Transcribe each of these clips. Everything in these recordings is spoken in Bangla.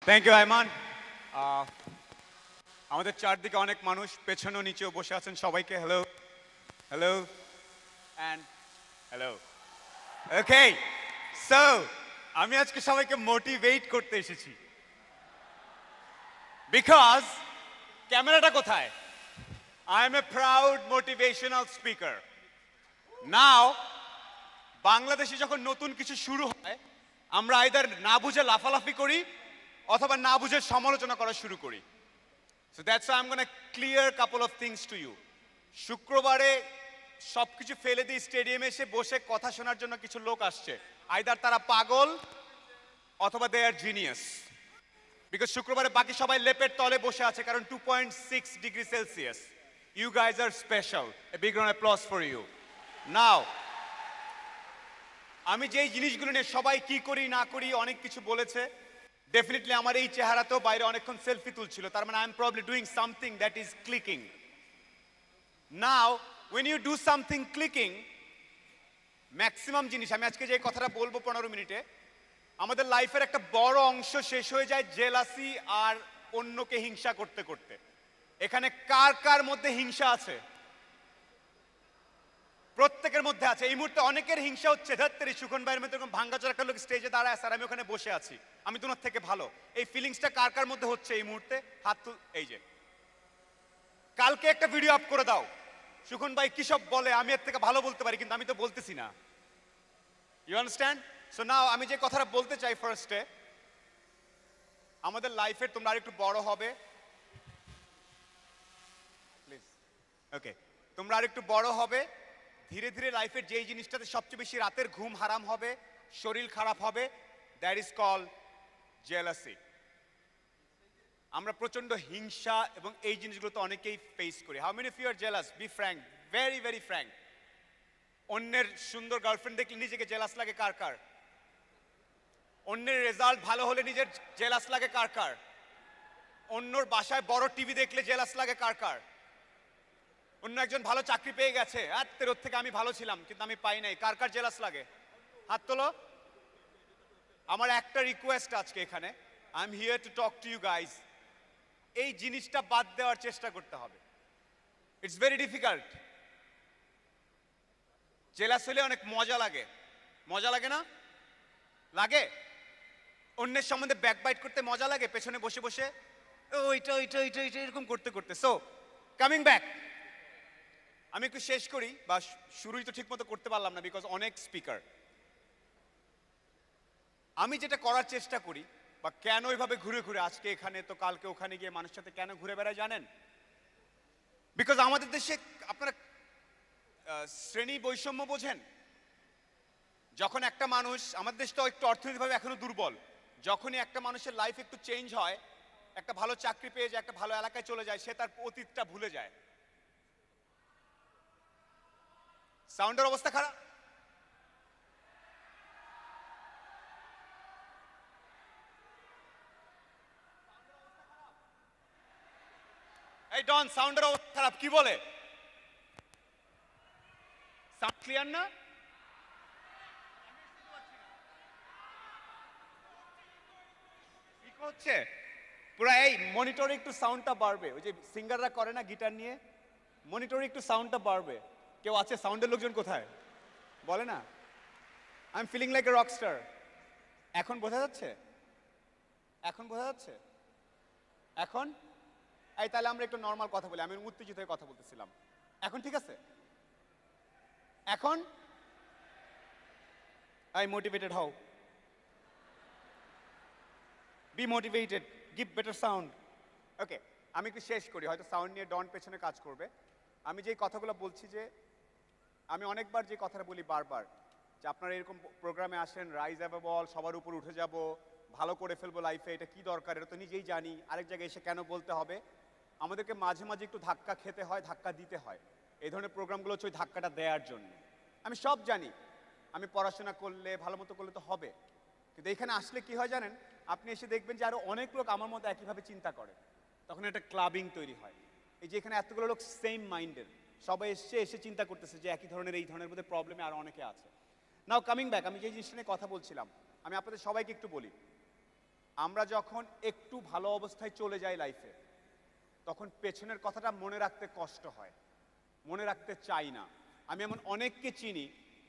Thank you Ayman. আমাদের চারদিকে অনেক মানুষ পেছনেও নিচেও বসে আছেন, সবাইকে hello hello and hello. Okay, so আমি আজকে সবাইকে মোটিভেট করতে এসেছি, বিকজ ক্যামেরাটা কোথায়? I am a proud motivational speaker. Now বাংলাদেশে যখন নতুন কিছু শুরু হয়, আমরা আইদার না বুঝে লাফালাফি করি অথবা না বুঝে সমালোচনা করা শুরু করি। So that's I am gonna clear couple of things to you. শুক্রবারে সবকিছু ফেলে দিয়ে স্টেডিয়ামে এসে বসে কথা শোনার জন্য কিছু লোক আসছে, আইদার তারা পাগল অথবা দে আর জিনিয়াস। বিকজ শুক্রবারে বাকি সবাই লেপের তলে বসে আছে, কারণ 2.6 degree Celsius. You guys are special, a big round of applause for you. Now আমি যেই জিনিসগুলো নিয়ে সবাই কি করি না করি অনেক কিছু বলেছে, ডেফিনেটলি আমার এই চেহারাতেও বাইরে অনেকক্ষণ সেলফি তুলছিল, তার মানে I am probably doing something that is clicking. Now when you do something clicking, maximum জিনিস আমি আজকে যে কথাটা বলবো 15 মিনিটে, আমাদের লাইফের একটা বড় অংশ শেষ হয়ে যায় জেলাসি আর অন্যকে হিংসা করতে করতে। এখানে কার কার মধ্যে হিংসা আছে? প্রত্যেকের মধ্যে আছে। এই মুহূর্তে অনেকের হিংসা হচ্ছে, ধরতেরি সুখন ভাইয়ের মধ্যে এরকম ভাঙ্গাচোরা একটা লোক স্টেজে দাঁড়ায় স্যার, আমি ওখানে বসে আছি, আমি তোমার থেকে ভালো। এই ফিলিংসটা কার কার মধ্যে হচ্ছে এই মুহূর্তে? হাত তুল। এই যে কালকে একটা ভিডিও আপ করে দাও, সুখন ভাই কি সব বলে, আমি এর থেকে ভালো বলতে পারি, কিন্তু আমি তো বলতেছি না। You understand? সো নাও আমি যে কথাটা বলতে চাই ফার্স্টে, আমাদের লাইফের তোমরা আরেকটু বড় হবে প্লিজ। ওকে, তোমরা আরেকটু বড় হবে, ধীরে ধীরে লাইফের যেই জিনিসটাতে সবচেয়ে বেশি রাতের ঘুম হারাম হবে, শরীর খারাপ হবে, দ্যাট ইজ কল জেলাসি। আমরা প্রচন্ড হিংসা এবং এই জিনিসগুলো তো অনেকেই ফেস করি। How many of you are jealous? Be frank, very very frank. অন্যের সুন্দর গার্লফ্রেন্ড দেখলে নিজেকে জেলাস লাগে কার কার? অন্যের রেজাল্ট ভালো হলে নিজের জেলাস লাগে কার কার? অন্যর বাসায় বড় টিভি দেখলে জেলাস লাগে কার কার? অন্য একজন ভালো চাকরি পেয়ে গেছে, আর ওর থেকে আমি ভালো ছিলাম কিন্তু আমি পাই নাই, কার কার জেলাস লাগে? হাত তোলো। আমার একটা রিকোয়েস্ট আজকে এখানে, I am here to talk to you guys, এই জিনিসটা বাদ দেওয়ার চেষ্টা করতে হবে। It's very difficult. জেলাস হলে অনেক মজা লাগে, মজা লাগে না? লাগে? অন্যের সম্বন্ধে ব্যাকবাইট করতে মজা লাগে, পেছনে বসে বসে ওইটা ওইটা ওইটা ওইটা এরকম করতে করতে। সো কামিং ব্যাক, আমি একটু শেষ করি, বা শুরুই তো ঠিক মতো করতে পারলাম না বিকজ অনেক স্পিকার। আমি যেটা করার চেষ্টা করি, বা কেন ওইভাবে ঘুরে ঘুরে আজকে এখানে তো কালকে ওখানে গিয়ে মানুষের সাথে কেন ঘুরে বেড়ায় জানেন? বিকজ আমাদের দেশে আপনারা শ্রেণী বৈষম্য বোঝেন? যখন একটা মানুষ, আমাদের দেশটা একটু অর্থনৈতিকভাবে এখনো দুর্বল, যখনই একটা মানুষের লাইফ একটু চেঞ্জ হয়, একটা ভালো চাকরি পেয়ে যায়, একটা ভালো এলাকায় চলে যায়, সে তার অতীতটা ভুলে যায়। সাউন্ডের অবস্থা খারাপ? এই ডন, সাউন্ডের অবস্থা খারাপ কি বলে? সাউন্ড ক্লিয়ার না? কি হচ্ছে পুরো? এই মনিটরে একটু সাউন্ডটা বাড়বে, ওই যে সিঙ্গাররা করে না গিটার নিয়ে, মনিটরে একটু সাউন্ডটা বাড়বে। কেউ আছে সাউন্ডের লোকজন? কোথায় বলে না? I am feeling like a rockstar. এখন বোঝা যাচ্ছে? এখন বোঝা যাচ্ছে? এখন এই তাহলে আমরা একটু নর্মাল কথা বলি, আমি উত্তেজিত হয়ে কথা বলতেছিলাম। এখন ঠিক আছে? এখন আই মোটিভেটেড হও, be motivated, give better sound. Okay, আমি একটু শেষ করি, হয়তো সাউন্ড নিয়ে ডন পেছনে কাজ করবে। আমি যেই কথাগুলো বলছি, যে আমি অনেকবার যে কথাটা বলি বারবার, যে আপনারা এরকম প্রোগ্রামে আসেন, রাইজ অ্যাভ বল, সবার উপর উঠে যাব, ভালো করে ফেলবো লাইফে, এটা কি দরকার, এটা তো নিজেই জানি, আরেক জায়গায় এসে কেন বলতে হবে? আমাদেরকে মাঝে মাঝে একটু ধাক্কা খেতে হয়, ধাক্কা দিতে হয়। এই ধরনের প্রোগ্রামগুলো হচ্ছে ওই ধাক্কাটা দেওয়ার জন্য। আমি সব জানি, আমি পড়াশোনা করলে ভালো মতো করলে তো হবে, কিন্তু এখানে আসলে কি হয় জানেন? আপনি এসে দেখবেন যে আরো অনেক লোক আমার মতো একইভাবে চিন্তা করে, তখন একটা ক্লাবিং তৈরি হয়। এই যে এখানে এতগুলো লোক সেম মাইন্ডের, সবাই এসে চিন্তা করতেছে যে একই ধরনের, এই ধরনের মধ্যে প্রবলেমে আরো অনেকে আছে। নাও কামিং ব্যাক, আমি যে জিনিসটা নিয়ে কথা বলছিলাম, আমি আপনাদের সবাইকে একটু বলি, আমরা যখন একটু ভালো অবস্থায় চলে যাই লাইফে, তখন পেছনের কথাটা মনে রাখতে কষ্ট হয়, মনে রাখতে চাই না। আমি এমন অনেককে চিনি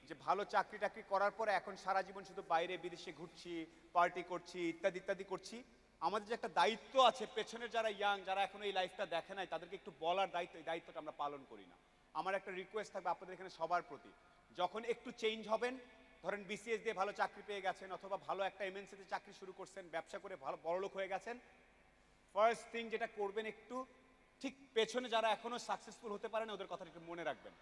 যে ভালো চাকরি টাকরি করার পরে এখন সারা জীবন শুধু বাইরে বিদেশে ঘুরছি, পার্টি করছি, ইত্যাদি ইত্যাদি করছি। আমাদের যে একটা দায়িত্ব আছে, পেছনের যারা ইয়াং, যারা এখন এই লাইফটা দেখে নাই, তাদেরকে একটু বলার দায়িত্ব, এই দায়িত্বটা আমরা পালন করি না। আমার একটা রিকোয়েস্ট থাকবে আপনাদের এখানে সবার প্রতি, যখন একটু চেঞ্জ হবেন, ধরেন বিসিএস দিয়ে ভালো চাকরি পেয়ে গেছেন, অথবা ভালো একটা এমএনসিতে চাকরি শুরু করছেন, ব্যবসা করে ভালো বড়লোক হয়ে গেছেন, ফার্স্ট থিং যেটা করবেন, একটু ঠিক পেছনে যারা এখনো সাকসেসফুল হতে পারেন ওদের কথাটা একটু মনে রাখবেন।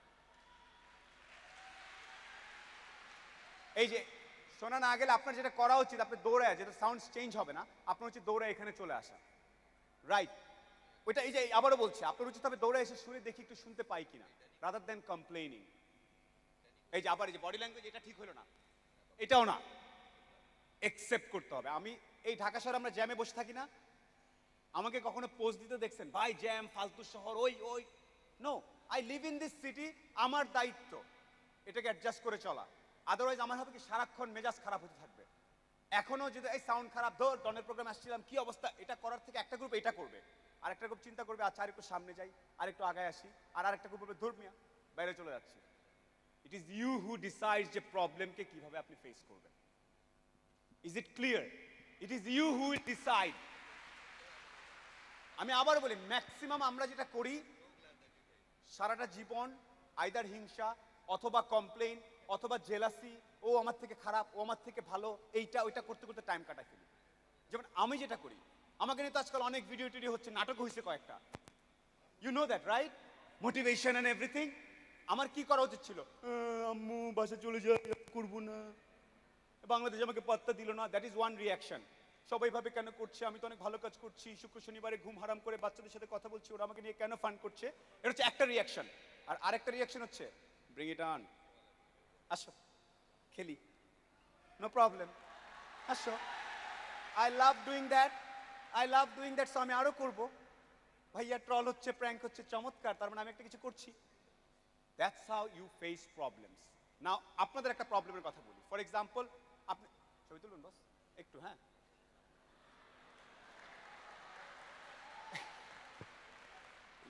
এই যে শোনা না গেলে আপনার যেটা করা উচিত, আপনি দৌড়ায়, যেটা সাউন্ড চেঞ্জ হবে না, আপনার উচিত দৌড়ায় এখানে চলে আসা, রাইট? ওইটা এই যে আবারও বলছি, আপনার উচিত হবে দৌড়ে এসে শুনে দেখি একটু শুনতে পাই কিনা, রাদার দেন কমপ্লেনিং। এই যে আবার এই যে বডি ল্যাঙ্গুয়েজ, এটা ঠিক হলো না, এটাও না, একসেপ্ট করতে হবে। আমি এই ঢাকা শহরে আমরা জ্যামে বসে থাকি না, আমাকে কখনো পোস্ট দিতে দেখছেন ভাই জ্যাম, ফালতু শহর, ওই ওই no, I live in this city, আমার দায়িত্ব এটাকে অ্যাডজাস্ট করে চলা। আদারওয়াইজ আমার হবে কি সারাক্ষণ মেজাজ খারাপ হতে থাকবে। এখনো যদি এই সাউন্ড খারাপ, ধর ডনের প্রোগ্রাম আসছিলাম, কি অবস্থা, এটা করার থেকে একটা গ্রুপ এটা করবে, আর একটা গ্রুপ চিন্তা করবে আচ্ছা আর একটু সামনে যাই, আর একটু আগায় আসি, আর আরেকটা গ্রুপ ধর মিয়া বাইরে চলে যাচ্ছি। It is you who decide যে প্রবলেমকে কিভাবে আপনি ফেস করবেন। Is it clear? It is you who decide. আমি আবার বলি, ম্যাক্সিমাম আমরা যেটা করি সারাটা জীবন আইদার হিংসা অথবা কমপ্লেইন অথবা জেলাসি, ও আমার থেকে খারাপ, ও আমার থেকে ভালো, এইটা ওইটা করতে করতে টাইম কাটাই ফেলি। যেমন আমি যেটা করি, আমাকে নিয়ে তো আজকাল অনেক ভিডিও টিডিও হচ্ছে, নাটক হয়েছে কয়েকটা, you know that right, motivation and everything. আমার কি করা উচিত ছিল, আম্মু বাসা চলে যাই, করবো না, বাংলাদেশ আমাকে পাত্তা দিল না, দ্যাট ইজ ওয়ান রিয়াকশন। সবাই ভাবে কেন করছে, আমি তো অনেক ভালো কাজ করছি, শুক্র শনিবারে ঘুম হারাম করে বাচ্চাদের সাথে কথা বলছি, ওরা আমাকে নিয়ে কেন ফান করছে, এটা হচ্ছে একটা রিয়াকশন। আর আরেকটা রিয়াকশন হচ্ছে ব্রিং ইট অন, আসো খেলি, নো প্রবলেম, আসো, I love doing that, I love doing that, so আমি আরো করব। ভাইয়া ট্রল হচ্ছে, প্র্যাঙ্ক হচ্ছে, চমৎকার, তার মানে আমি একটা কিছু করছি। That's how you face problems. Now আপনাদের একটা প্রবলেমের কথা বলি, ফর এক্সাম্পল, আপনি ছবি তুলুন বস একটু, হ্যাঁ,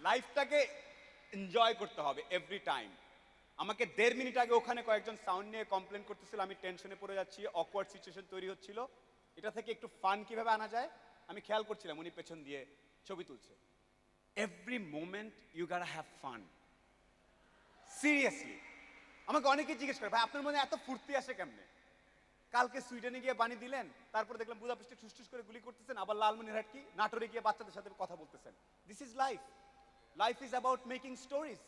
লাইফটাকে এনজয় করতে হবে এভরি টাইম। আমাকে 1.5 মিনিট আগে ওখানে কয়েকজন সাউন্ড নিয়ে কমপ্লেন করতেছিল, আমি টেনশনে পড়ে যাচ্ছি, অকওয়ার্ড সিচুয়েশন তৈরি হচ্ছিল, এটা থেকে একটু ফান কিভাবে আনা যায় আমি খেয়াল করছিলাম, উনি পেছন দিয়ে ছবি তুলছে। এভরি মোমেন্ট ইউ গাটা হ্যাভ ফান, সিরিয়াসলি। আমাকে অনেকে জিজ্ঞেস করে ভাই আপনার মনে এত ফুর্তি আসে কেমনে, কালকে সুইডেনে গিয়ে বানি দিলেন, তারপরে দেখলাম বুদাপেস্টে ঠুসঠুস করে গুলি করতেছেন, আবার লালমনিরহাট কি নাটোরে গিয়ে বাচ্চাদের সাথে কথা বলতেছেন। This is life, life is about making stories.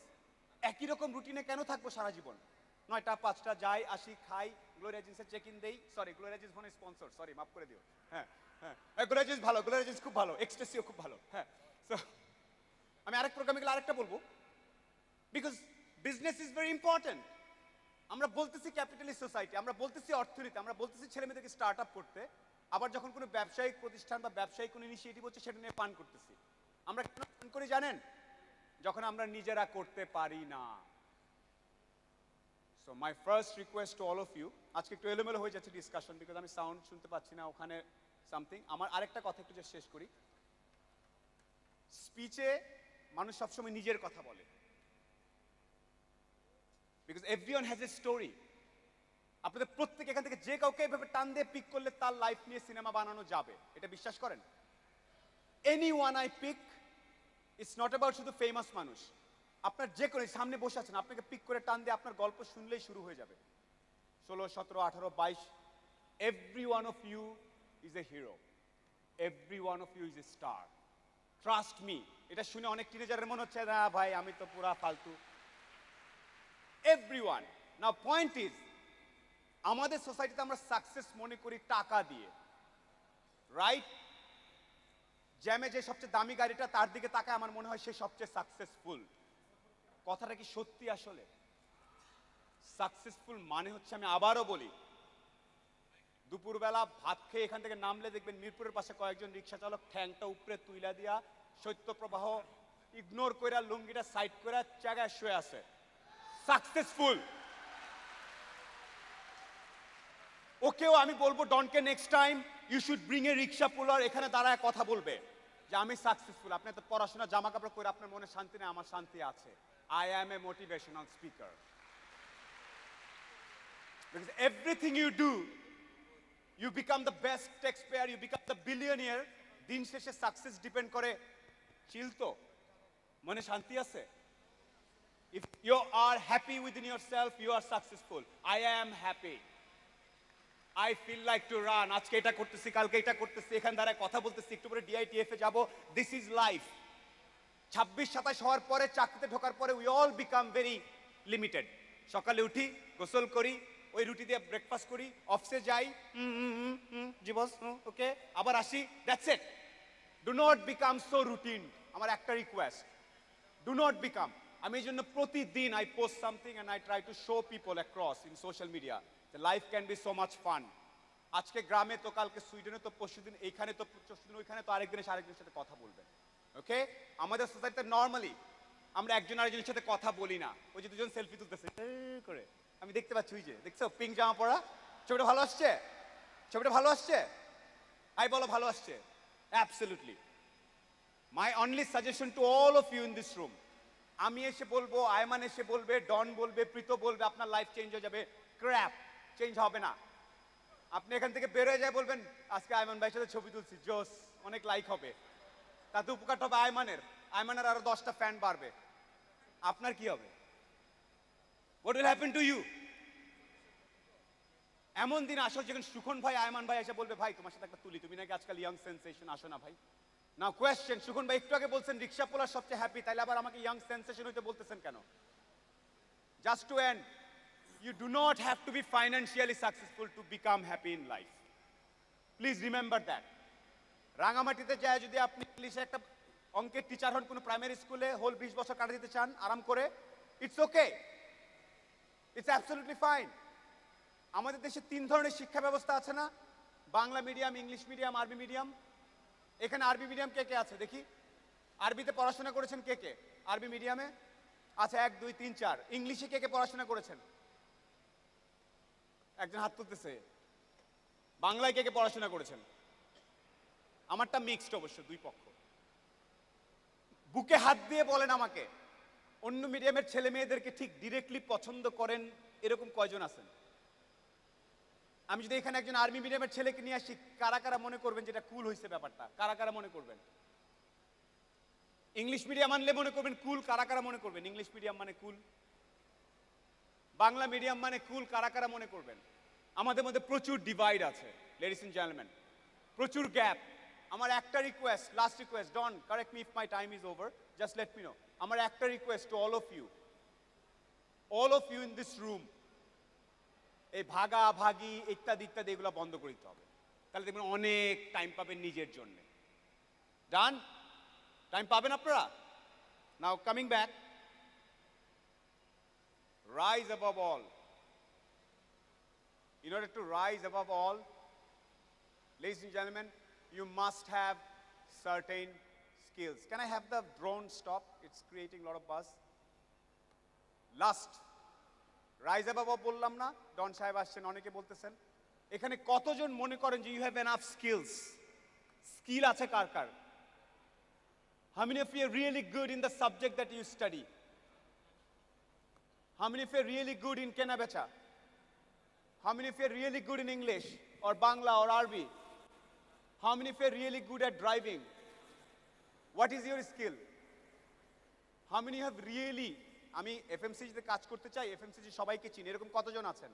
একই রকম রুটিনে কেন থাকবো সারা জীবন, 9টা 5টা যাই আসি খাই, গ্লোরিয়া জিন্সে চেক ইন দেই, সরি গ্লোরিয়া জিন্স ফোনে স্পন্সর, সরি মাফ করে দিও, হ্যাঁ হ্যাঁ, গ্লোরিয়া জিন্স ভালো, গ্লোরিয়া জিন্স খুব ভালো, এক্সটেসিও খুব ভালো, হ্যাঁ। সো আমি আরেক প্রোগ্রামে গেলে আরেকটা বলবো, because business is very important. আমরা বলতেছি ক্যাপিটালিস্ট সোসাইটি, আমরা বলতেছি অর্থনীতি, আমরা বলতেছি ছেলে মেয়েদেরকে স্টার্ট আপ করতে, আবার যখন কোনো ব্যবসায়িক প্রতিষ্ঠান বা ব্যবসায়িক কোনো ইনিশিয়েটিভ হচ্ছে সেটা নিয়ে পান করতেছি। আমরা কেন পান করি জানেন? যখন আমরা নিজেরা করতে পারি না। So my first request to all of you, আজকে একটু এলোমেলো হয়ে যাচ্ছে ডিসকাশন, বিকজ আমি সাউন্ড শুনতে পাচ্ছি না ওখানে সামথিং। আমার আরেকটা কথা একটু শেষ করি। স্পিচে মানুষ সবসময় নিজের কথা বলে, because everyone has a story. আপনাদের প্রত্যেক এখান থেকে যে কাউকে এভাবে টান দিয়ে পিক করলে তার লাইফ নিয়ে সিনেমা বানানো যাবে, এটা বিশ্বাস করেন? Any one I pick, it's not about শুধু ফেমাস মানুষ, আপনার যে কোনো সামনে বসে আছেন, আপনাকে পিক করে টান দিয়ে আপনার গল্প শুনলেই শুরু হয়ে যাবে। 16, 17, 18, 22, every one of you is a hero, every one of you is a star, trust me. এটা শুনে অনেক টিনেজারের মনে হচ্ছে না ভাই আমি তো পুরা ফালতু। এভরিওয়ান। নাও পয়েন্ট ইজ, আমাদের সোসাইটিতে আমরা সাকসেস মনে করি টাকা দিয়ে, রাইট? জ্যামে যে সবচেয়ে দামি গাড়িটা, তার দিকে তাকায় আমার মনে হয় সে সবচেয়ে সাকসেসফুল। কথাটা কি সত্যি? আসলে সাকসেসফুল মানে হচ্ছে, আমি আবারও বলি, দুপুরবেলা ভাত খেয়ে এখান থেকে নামলে দেখবেন মিরপুরের পাশে কয়েকজন রিক্সা চালক ঠ্যাংটা উপরে তুইলা দিয়া শৈত্যপ্রবাহ ইগনোর কইরা লুঙ্গিটা সাইড করে জায়গায় শুয়ে আছে, সাকসেসফুল। ওকেও আমি বলবো ডনকে next time you should bring a rickshaw puller, এখানে দাঁড়ায় কথা বলবে যে আমি সাকসেসফুল। আপনি তো পড়াশোনা জামা কাপড় করে আপনার মনে শান্তি নেই, আমার শান্তি আছে। I am A motivational speaker. Because everything you do, you become the best taxpayer, you become the billionaire. দিন শেষে সাকসেস ডিপেন্ড করে চিল তো, মনে শান্তি আছে। If you are happy within yourself, you are successful. I am happy. I feel like to run. আজকে এটা করতেছি, কালকে এটা করতেছি, এখান দাঁড়ায় কথা বলতেছি, একটু পরে ডিআইটিএফ এ যাব। This is life. 26-27 হওয়ার পরে, চাকরিতে ঢোকার পরে we all become very limited. সকালে উঠি, গোসল করি, ওই রুটি দিয়ে ব্রেকফাস্ট করি, অফিসে যাই, জি বস, ওকে, আবার আসি, that's it. Do not become so routine. আমার একটা রিকোয়েস্ট, ডু নট বিকাম। আমি এই জন্য প্রতিদিন I post something and I try to show people across in social media the life can be so much fun. আজকে গ্রামে তো, কালকে সুইডেনে তো, পরশুদিন এইখানে তো, পরশুদিন ওইখানে তো, আরেকদিন এসে আরেকজনের সাথে কথা বলবেন। ওকে, আমাদের সোসাইটিতে নর্মালি আমরা একজন আরেকজনের সাথে কথা বলি না। ওই যে দুজন সেলফি তুলতেছে করে, আমি দেখতে পাচ্ছি, ওই যে দেখছো পিঙ্ক জামা পরা, ছবিটা ভালো আসছে, ছবিটা ভালো আসছে, আই বলো ভালো আসছে। Absolutely. My only suggestion to all of you in this room, আমি এসে বলবো, আয়মান এসে বলবে, ডন বলবে, প্রীত বলবে, আপনার লাইফ চেঞ্জ হয়ে যাবে, ক্র্যাপ চেঞ্জ হবে না। আপনি এখান থেকে বের হয়ে যায় বলবেন আজকে আয়মান ভাইয়ের সাথে ছবি তুলছি, জোস, অনেক লাইক হবে, তাতে উপকারটা হবে আয়মানের, আয়মানের আরো 10টা ফ্যান বাড়বে। আপনার কি হবে? What will happen to you? এমন দিন আসো যখন সুখন ভাই, আয়মান ভাই এসে বলবে ভাই তোমার সাথে একটা তুলি, তুমি নাকি আজকাল ইয়াং সেন্সেশন, আসো না ভাই। নাও কোয়েশ্চেন, সুখন ভাই একটু আগে বলছেন রিক্সা পোলার সবচেয়ে হ্যাপি, তাইলে আবার আমাকে ইয়াং সেন্সেশন হইতে বলতেছেন কেন? Just to end, you do not have to be financially successful to become happy in life. Please remember that. রাঙামাটিতে যায় যদি আপনি ইংলিশে একটা অঙ্কের টিচার হন কোনো প্রাইমারি স্কুলে, হোল 20 বছর কাটা দিতে চান আরাম করে, it's okay, it's absolutely fine. আমাদের দেশে 3 ধরনের শিক্ষা ব্যবস্থা আছে না? বাংলা মিডিয়াম, ইংলিশ মিডিয়াম, আরবি মিডিয়াম। এখানে আরবি মিডিয়াম কে কে আছে দেখি? আরবিতে পড়াশোনা করেছেন কে কে? আরবি মিডিয়ামে আচ্ছা 1 2 3 4। ইংলিশে কে কে পড়াশোনা করেছেন? একজন হাত তুলতেছে। বাংলায় কে কে পড়াশোনা করেছেন? আমারটা মিক্সড অবশ্য, দুই পক্ষ। বুকে হাত দিয়ে বলেন আমাকে, অন্য মিডিয়ামের ছেলে মেয়েদেরকে ঠিক ডিরেক্টলি পছন্দ করেন এরকম কয়জন আছেন? আমি যদি এখানে একজন আর্মি মিডিয়ামের ছেলেকে নিয়ে আসি, কারা কারা মনে করবেন যেটা কুল হয়েছে ব্যাপারটা? কারা কারা মনে করবেন? ইংলিশ মিডিয়াম আনলে মনে করবেন কুল, কারা কারা মনে করবেন ইংলিশ মিডিয়াম মানে কুল? বাংলা মিডিয়াম মানে কুল, কারা কারা মনে করবেন? আমাদের মধ্যে প্রচুর ডিভাইড আছে লেডিস এন্ড জেন্টলম্যান, প্রচুর গ্যাপ। আমার একটা request, last request, don't correct me if my time is over, just let me know. আমার একটা request to all of you in this room, এই ভাগা ভাগি ইত্যাদি ইত্যাদি এগুলো বন্ধ করে দিতে হবে। তাহলে দেখবেন অনেক টাইম পাবেন নিজের জন্য। ডান? টাইম পাবেন আপনারা? নাও coming back, rise above all. In order to rise above all, ladies and gentlemen, you must have certain skills. Can I have the drone stop? It's creating a lot of buzz. Last, rise above all বললাম না? ডন সাহেব আসছেন, অনেকে বলতেছেন। এখানে কতজন মনে করেন যে you have enough skills? Skill আছে কার কার? How many of you are really good in the subject that you study? How many of you are really good in Kena Becha? How many of you are really good in English or Bangla or Arabic? How many of you are really good at driving? What is your skill? How many have really, আমি এফএমসিজিতে কাজ করতে চাই, এফএমসিজি সবাইকে চিনি, এরকম কতজন আছেন?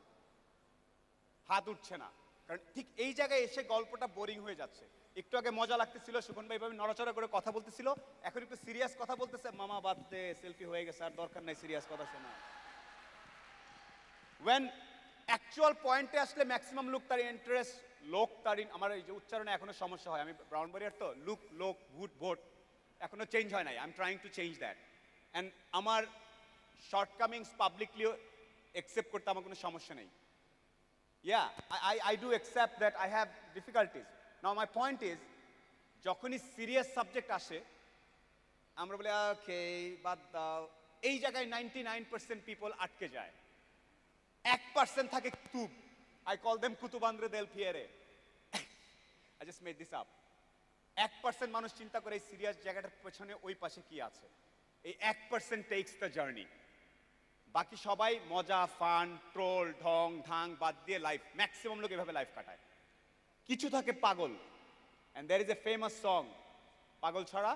হাত উঠছে না, কারণ ঠিক এই জায়গায় এসে গল্পটা বোরিং হয়ে যাচ্ছে। একটু আগে মজা লাগতেছিল, সুখন ভাই ভাবে নড়াচড়া করে কথা বলতেছিল, এখন একটু সিরিয়াস কথা বলতেছে, মামা বাদ দে, সেলফি হয়ে গেছে, আর দরকার নাই সিরিয়াস কথা শোনা। when actual পয়েন্টে আসলে ম্যাক্সিমাম লোক তার ইন্টারেস্ট, লোক তার, আমার এই যে উচ্চারণে এখনো সমস্যা হয়, আমি ব্রাউনবাড়িয়ার তো, লুক লোক ভুট ভোট এখনো চেঞ্জ হয় নাই। I am trying to change that, and আমার শর্টকামিংস পাবলিকলিও একসেপ্ট করতে আমার কোনো সমস্যা নেই। I do accept that I have difficulties. Now my point is, যখনই সিরিয়াস সাবজেক্ট আসে আমরা বলি ওকে বাদ দাও, এই জায়গায় 99% পিপল আটকে যায়, 1% থাকে তুব, I call them Kutubandre del Fiere. I just made this up. 1% মানুষ চিন্তা করে এই সিরিয়াস জায়গাটার পেছনে ওই পাশে কি আছে। এই 1% টেকস দ্য জার্নি। বাকি সবাই মজা, ফান, ট্রোল, ঢং ঢাং বাদ দিয়ে লাইফ, ম্যাক্সিমাম লোক এভাবে লাইফ কাটায়। কিছু থাকে পাগল, and there is a famous song, পাগল ছড়া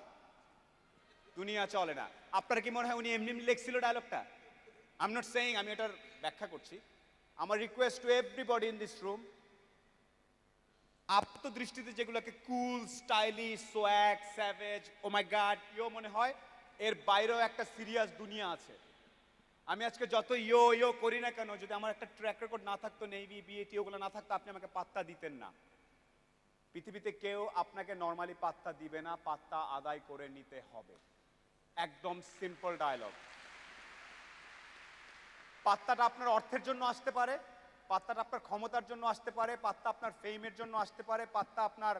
দুনিয়া চলে না। আপনার কি মনে হয় উনি এমনি লিখছিল ডায়লগটা? I'm not saying, আমি এটার ব্যাখ্যা করছি। আমার request to everybody in this room, আত্মদৃষ্টিতে যেগুলোকে cool, stylish, swag, savage, oh my god yo মনে হয়, এর বাইরেও একটা সিরিয়াস দুনিয়া আছে। আমি আজকে যত ইয়ো ইয়ো করি না কেন, যদি আমার একটা ট্র্যাক রেকর্ড না থাকতো, নেভি, বিএটি ওগুলো না থাকতো, আপনি আমাকে পাত্তা দিতেন না। পৃথিবীতে কেউ আপনাকে নর্মালি পাত্তা দিবে না, পাত্তা আদায় করে নিতে হবে। একদম সিম্পল ডায়লগ। পাত্তাটা আপনার অর্থের জন্য আসতে পারে, পাত্তাটা আপনার ক্ষমতার জন্য আসতে পারে, পাত্তা আপনার ফেমের জন্য আসতে পারে, পাত্তা আপনার,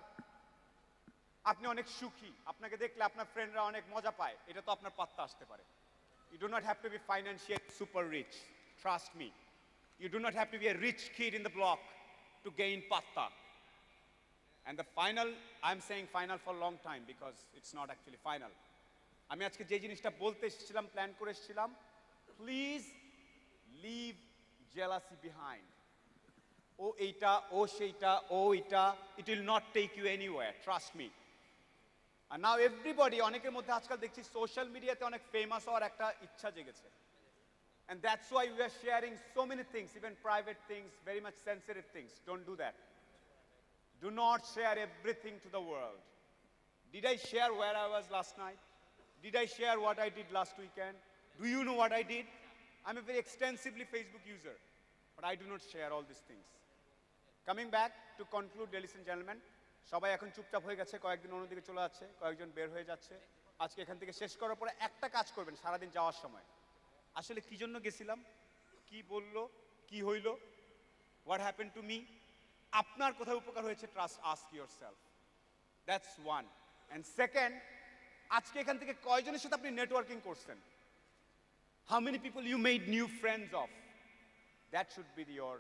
আপনি অনেক সুখী, আপনাকে দেখলে আপনার ফ্রেন্ডরা অনেক মজা পায়, এটা তো আপনার পাত্তা আসতে পারে। You do not have to be financially super rich, trust me. You do not have to be a rich kid in the block to gain patta. And the final, I'm saying final for a long time because it's not actually final. আমি আজকে যে জিনিসটা বলতে এসেছিলাম, প্ল্যান করে এসেছিলাম, প্লিজ লিভ জেলাসি বিহাইন্ড। ও এইটা, ও সেইটা, ও এইটা, it will not take you anywhere, trust me. আর নাও এভরিবডি, অনেকের মধ্যে আজকাল দেখছি সোশ্যাল মিডিয়াতে অনেক ফেমাস হওয়ার একটা ইচ্ছা জেগেছে। And that's why we are sharing so many things, even private things, very much sensitive things. Don't do that. Do not share everything to the world. Did I share where I was last night? Did I share what I did last weekend? Do you know what I did? I'm a very extensively Facebook user, but I do not share all these things. Coming back to conclude, ladies and gentlemen, সবাই এখন চুপচাপ হয়ে গেছে, কয়েকদিন অন্যদিকে চলে যাচ্ছে, কয়েকজন বের হয়ে যাচ্ছে। আজকে এখান থেকে শেষ করার পরে একটা কাজ করবেন সারাদিন যাওয়ার সময়, আসলে কি জন্য গেছিলাম, কি বললো, কি হইলো, হোয়াট হ্যাপেন টু মি, আপনার কোথায় উপকার হয়েছে, trust ask yourself, that's one. And second, আজকে এখান থেকে কয়জনের সাথে আপনি নেটওয়ার্কিং করছেন, how many people you made new friends of, that should be your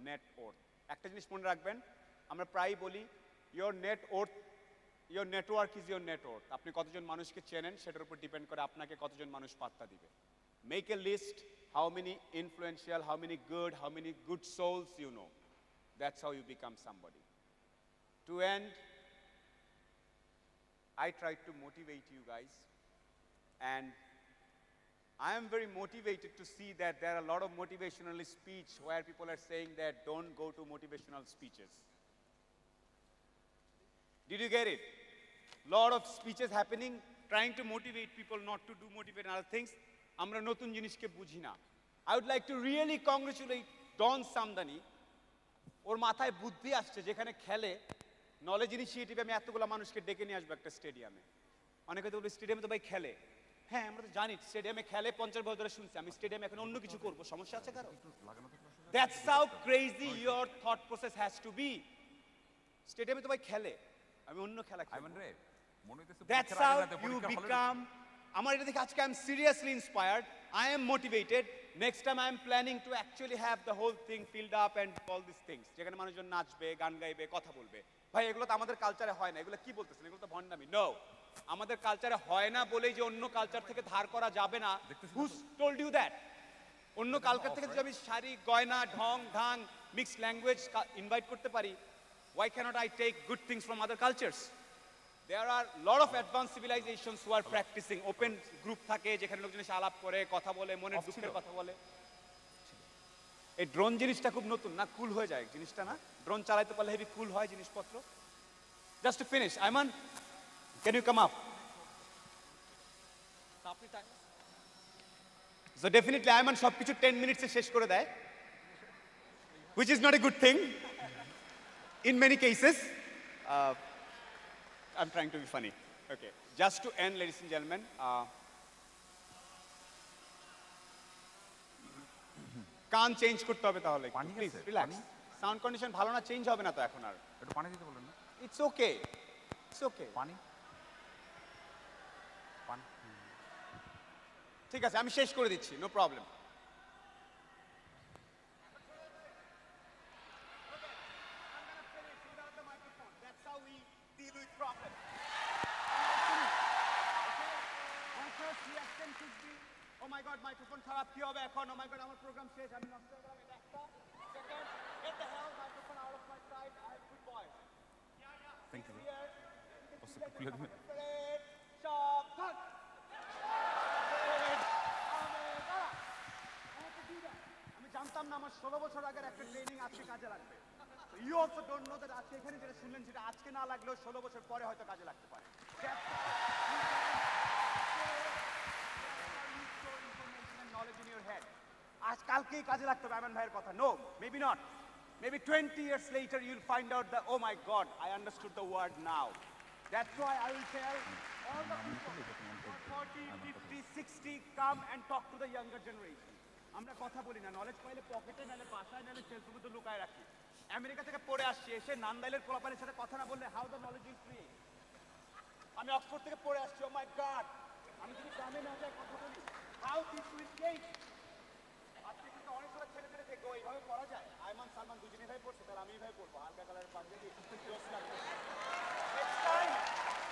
net worth. একটা জিনিস মনে রাখবেন, আমরা প্রায়ই বলি your net worth, your network is your net worth. আপনি কতজন মানুষকে চেনেন সেটার উপর ডিপেন্ড করে আপনাকে কতজন মানুষ পাত্তা দিবে। Make a list, how many influential, how many good souls you know. That's how you become somebody. To end, I tried to motivate you guys, and I am very motivated to see that there are a lot of motivational speech where people are saying that don't go to motivational speeches. Did you get it? Lot of speeches happening trying to motivate people not to do motivate and other things. আমরা নতুন জিনিসকে বুঝি না। I would like to really congratulate Don Samdani. ওর মাথায় বুদ্ধি আসছে, যেখানে খেলে নলেজ ইনিশিয়েটিভে আমি এতগুলো মানুষকে ডেকে নিয়ে আসবো একটা স্টেডিয়ামে। অনেকে তো বলি স্টেডিয়ামে তো ভাই খেলে, হ্যাঁ আমরা তো জানি স্টেডিয়ামে খেলে, 50 বছর ধরে শুনছি, আমি স্টেডিয়ামে এখন অন্য কিছু করবো, সমস্যা আছে কারো? That's how crazy your thought process has to be. স্টেডিয়ামে তো ভাই খেলে, আমি অন্য খেলা খেলবো। That's how you become. আমার এটা দেখে আজকে I am seriously inspired, I am motivated. Next time I am planning to actually have the whole thing filled up and all these things, যেখানে মানুষজন নাচবে, গান গাইবে, কথা বলবে। ভাই এগুলো তো আমাদের কালচারে হয় না, এগুলো কি বলতেছেন, এগুলো তো ভণ্ডামি। নো, আমাদের কালচারে হয় না বলেই যে অন্য কালচার থেকে ধার করা যাবে না, who told you that? অন্য কালচার থেকে যদি আমি শাড়ি, গয়না, ঢং ঢাং, মিক্সড ল্যাঙ্গুয়েজ ইনভাইট করতে পারি, why cannot I take good things from other cultures? There are a lot of advanced civilizations who are practicing open group থাকে, যেখানে লোকজন এসে আলাপ করে, কথা বলে, মনের দুঃখের কথা বলে। এই ড্রোন জিনিসটা খুব নতুন না, কুল হয়ে যায় জিনিসটা না, ড্রোন চালাইতে পারলে হেভি কুল হয় জিনিসপত্র। Just to finish, Ayman can you come up? So definitely Ayman সবকিছু 10 মিনিটসে শেষ করে দেয়, which is not a good thing in many cases. I'm trying to be funny. Okay, just to end, ladies and gentlemen, কান চেঞ্জ করতে হবে তাহলে, প্লিজ রিল্যাক্স। সাউন্ড কন্ডিশন ভালো না, চেঞ্জ হবে না তো এখন আর। একটু পানি দিতে বলেন না। It's okay, it's okay. পানি পানি ঠিক আছে, আমি শেষ করে দিচ্ছি, নো প্রবলেম। খারাপ কি হবে এখন? ও মাই গড, আমার প্রোগ্রাম শেষ, আমি নষ্ট হয়ে গেলাম। এটা একটা second, get the hell microphone out of my side. I have good boy. Thank you here খুলে দিবেন Fred, stop, cut. আমি জানতাম না আমার 16 বছর আগের একটা ট্রেনিং আজকে কাজে লাগবে। You also don't know that আজকে এখানে যেটা শুনলেন সেটা আজকে না লাগলেও 16 বছর পরে হয়তো কাজে লাগতে পারে। নলেজ ইন ইউর হেড আজ কালকেই কাজে লাগতে হবে আয়মান ভাইয়ের কথা। No, maybe not, maybe 20 years later you'll find out that oh my god, I understood the word now. That's why I will tell all the people 40, 50, 60 come and talk to the younger generation. আমরা কথা বলি না, নলেজ পাইলে পকেটে নালে বাসায় নালে সেলফোনে তো লুকায় রাখি। আমেরিকা থেকে পড়ে আসছি, এসে নান্দাইলের পোলাপানের সাথে কথা না বললে how the knowledge is free. আমি অক্সফোর্ড থেকে পড়ে আসছি, ও মাই গড, আমি যদি গ্রামে না যাই কথা বলি, হাউ দিস উইল চেঞ্জ। আজকে কিন্তু অনেক সময় ছেলে ছেলে দেখবো এইভাবে পড়া যায়। আয়মান সালমান দুজনে ভাই পড়ছে, তাহলে আমি ভাই পড়বো, হালকা কালারের পাঞ্জাবি জোস লাগবে।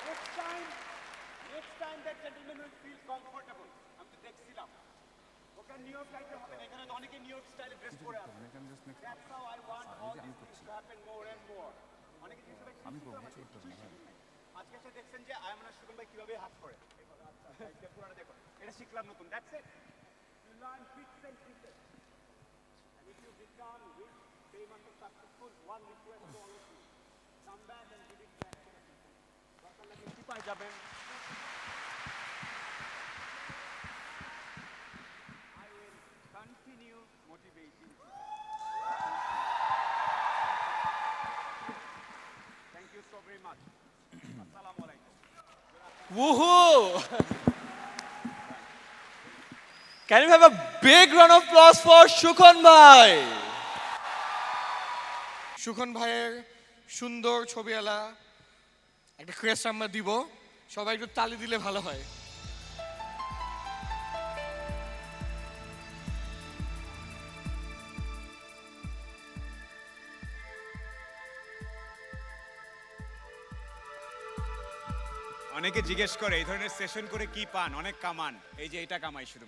Next time that gentleman will feel comfortable. আমি তো দেখছিলাম ওকে নিউ ইয়র্ক টাইপে হবে না, এখানে তো অনেকে নিউ ইয়র্ক স্টাইলে ড্রেস পরে আছে। That's how I want all this things to happen more and more. অনেকে জিনিস ভাই আমি করবো কিছু করতে না। আজকে এসে দেখছেন যে আয়মান আর সুগল ভাই কিভাবে হাত করে, এইভাবে আচ্ছা এটা পুরোটা দেখো, এটা শিখলাম নতুন। That's it, you learn tricks and tricks. And if you become rich, famous and successful, one request to all of you, come back and give it back to the people. দরকার লাগলে চিপায় যাবেন। I will continue motivating you. Thank you so very much. Assalamu alaikum. Woohoo! Can you have a big round of applause for Shukon Bhai? সুখন ভাইয়ের সুন্দর ছবিওয়ালা একটা ক্রেস্ট আমরা দিব, সবাই একটু তালি দিলে ভালো হয়। অনেকে জিজ্ঞেস করে এই ধরনের সেশন করে কি পান? অনেক কামান, এই যে এটা কামাই শুধু।